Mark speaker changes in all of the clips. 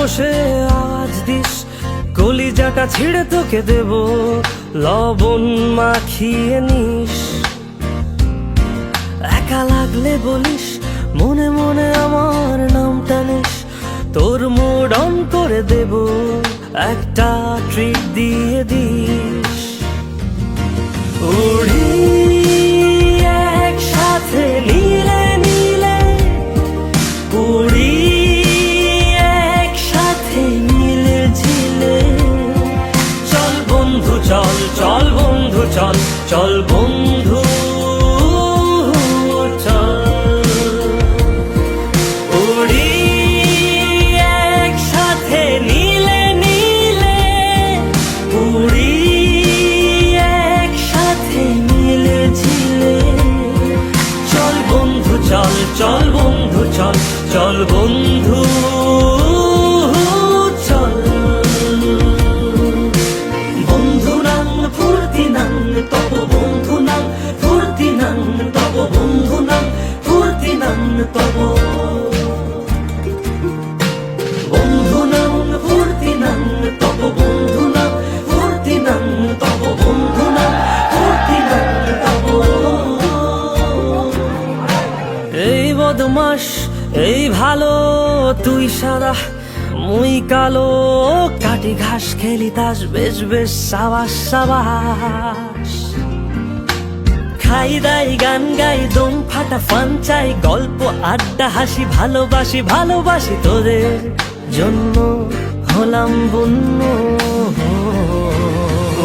Speaker 1: বসে আওয়াজ দিস, কলিজাটা ছিঁড়ে তোকে দেব, লবণ মাখিয়ে নিস। একা লাগলে বলিস, মনে মনে আমার নামটা নিস, তোর মুড অন করে দেব, একটা ট্রিট দিয়ে দিস। উড়ি একসাথে নীলে নীলে, উড়ি একসাথে নীলে ঝিলে। চল বন্ধু চল, চল বন্ধু চল, চল বন্ধু চল। উড়ি একসাথে নীলে নীলে, উড়ি একসাথে নীলে ঝিলে। চল বন্ধু চল, চল বন্ধু চল, চল বন্ধু চল। বন্ধু নাং ফুর্তি নাং তব, বন্ধু নাং ফুর্তি নাং তব, বন্ধু নাং ফুর্তি নাং তব। বন্ধু নাং ফুর্তি নাং তব, বন্ধু নাং ফুর্তি নাং তব, বন্ধু নাং ফুর্তি নাং তব। এই বদমাস এই ভালো, তুই সাদা মুই কালো, কাটি ঘাস খেলি তাস, বেশ বেশ সাবাস সাবাস। খাই দাই গান গাই, দম ফাটা ফান চাই, গল্প আড্ডা হাসি, ভালোবাসি ভালোবাসি তোদের জন্য হলাম বন্য।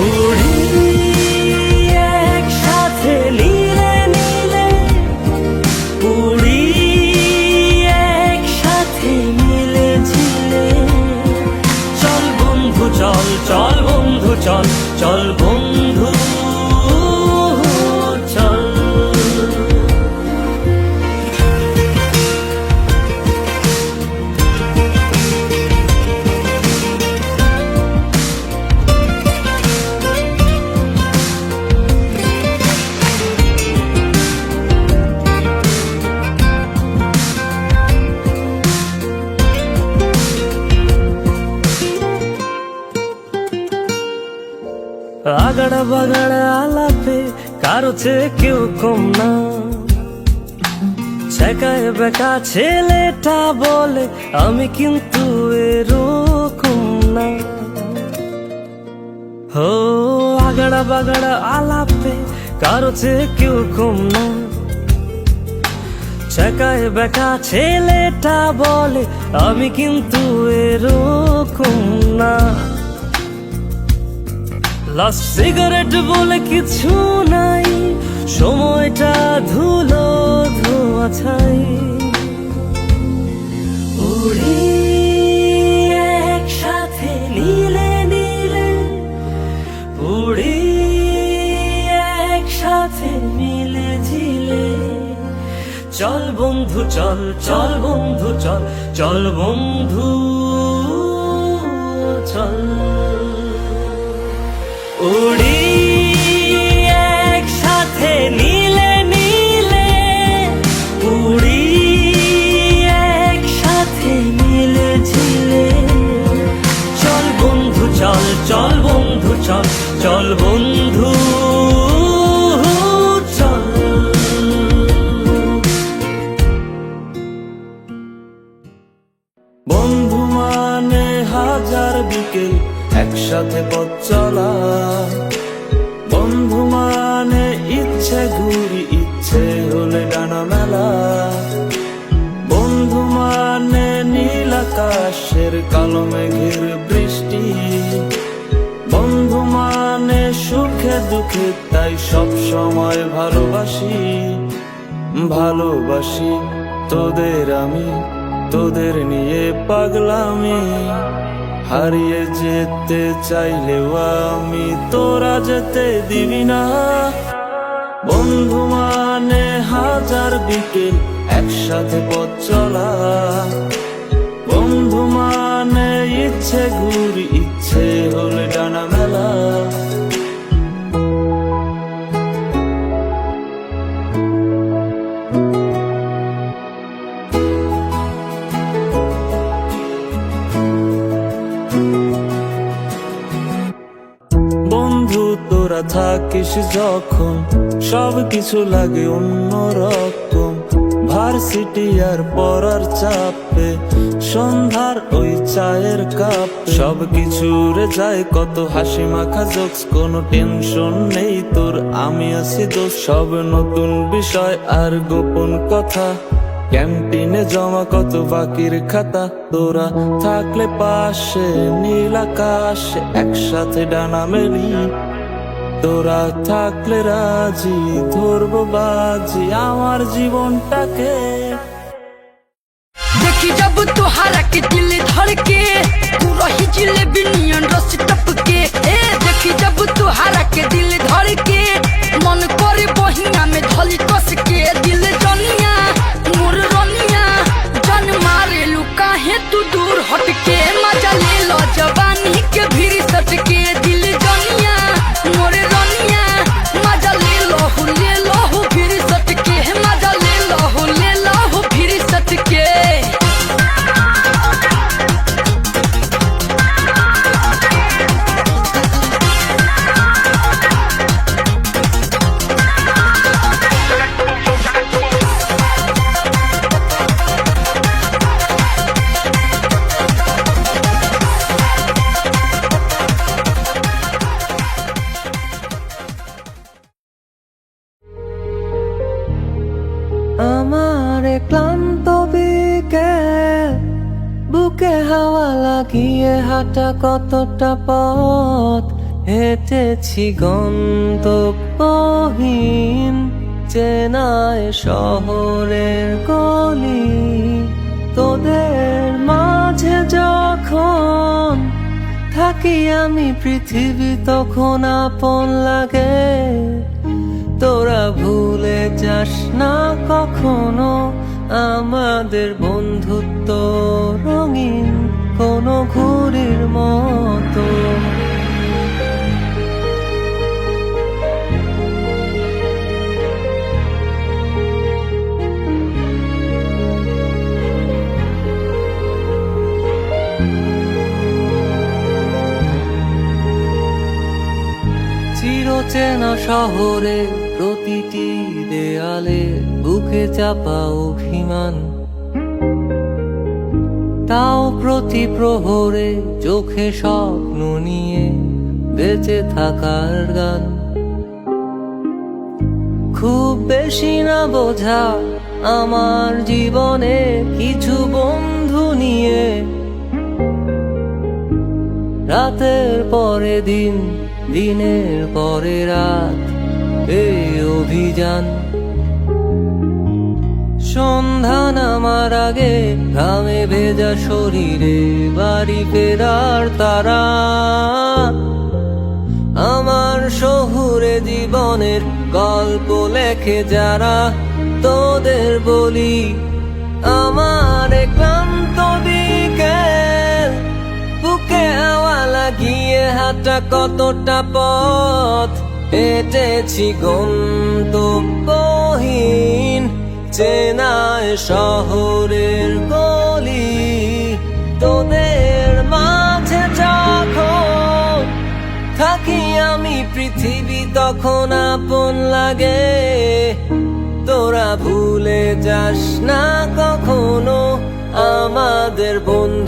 Speaker 1: উড়ি একসাথে নীলে নীলে, উড়ি একসাথে নীলে ঝিলে। চল বন্ধু চল, চল বন্ধু চল, চল বন্ধু চল। আগাড়া বাগাড়া আলাপে কারো চেয়ে কেউ কম না, ছেকায় বেকা ছেলেটা বলে আমি কিন্তু এরকম না। হো আগাড়া বাগাড়া আলাপে কারো চেয়ে কেউ কম না, ছেকায় বেকা ছেলেটা বলে আমি কিন্তু এরকম না। লাস্ট সিগারেট বলে কিছু নাই, সময়টা ধুলো ধোয়া ছাই। উড়ি একসাথে নীলে নীলে, উড়ি একসাথে নীলে ঝিলে। চল বন্ধু চল, চল বন্ধু চল, চল বন্ধু চল। উড়ি একসাথে নীলে নীলে, উড়ি একসাথে নীলে ঝিলে। চল বন্ধু চল, চল বন্ধু চল, চল বন্ধু চল।
Speaker 2: বন্ধু মানে হাজার বিকেল একসাথে পথ চলা, বন্ধু মানে ইচ্ছে ঘুরি ইচ্ছে হলে ডানা মেলা। বন্ধু মানে নীল আকাশের কালো মেঘের বৃষ্টি, বন্ধু মানে সুখে দুঃখে তাই সব সময় ভালোবাসি। ভালোবাসি তোদের আমি, তোদের নিয়ে পাগলামি, হারিয়ে যেতে চাইলেও আমি তোরা যেতে দিবি না। বন্ধু মানে হাজার বিকেল একসাথে পথ চলা, বন্ধু মানে ইচ্ছে ঘুরি ইচ্ছে হলে ডানা মেলা। বন্ধু তোরা থাকিস যখন সব কিছু লাগে অন্যরকম। ভার্সিটি আর পড়ার চাপে সন্ধ্যার ওই চায়ের কাপ সব কিছু রে যায় কত হাসি মাখা জোকস, কোনো টেনশন নেই তোর আমি আছি দোষ। সব নতুন বিষয় আর গোপন কথা, ক্যান্টিনে জমা কত বাকির খাতা। তোরা থাকলে পাশে নীল আকাশে একসাথে ডানা মেলি, তোরা থাকলে রাজি ধরবো বাজি আমার জীবনটাকে।
Speaker 3: देखी जब तुहारा के दिल धड़के तू रही जिलेबी नियन रस टपके। ए देखी जब तुहारा के दिल धड़के मन करे बहिया में धली कस के। दिल जनिया मोर रनिया जन मारे लू काहे तू दूर हटके। मजा ले लो जवानी के भीड़ सटके। दिल जनिया मोर रनिया मजा ले लो भीड़ सटके। मजा ले लो भीड़ सटके।
Speaker 1: আমার ক্লান্ত বিকেল, বুকে হাওয়া লাগিয়ে হাঁটা কতটা পথ হেঁটেছি গন্তব্যহীন চেনায় শহরের গলি। তোদের মাঝে যখন থাকি আমি পৃথিবী তখন আপন লাগে। তোরা ভুলে যাস না কখনো আমাদের বন্ধুত্ব রঙিন কোনো ঘুড়ির মতো। চিরচেনা শহরে প্রতিটি দেয়ালে বুকে চাপা অভিমান, তাও প্রতি প্রহরে চোখে স্বপ্ন নিয়ে বেঁচে থাকার গান। খুব বেশি না বোঝা আমার জীবনে কিছু বন্ধু নিয়ে রাতের পরে দিন দিনের পরে রাত এই অভিযান। সন্ধ্যা নামার আগে ঘামে ভেজা শরীরে বাড়ি ফেরার তারা। আমার শহুরে জীবনের গল্প লেখে যারা তোদের বলি আমার ক্লান্ত বিকেল, বুকে হাওয়া লাগিয়ে হাঁটা কতটা পথ হেঁটেছি গন্তব্যহীন চেনায় শহরের গলি। তোদের মাঝে যখন থাকি আমি পৃথিবী তখন আপন লাগে। তোরা ভুলে যাস না কখনো আমাদের বন্ধু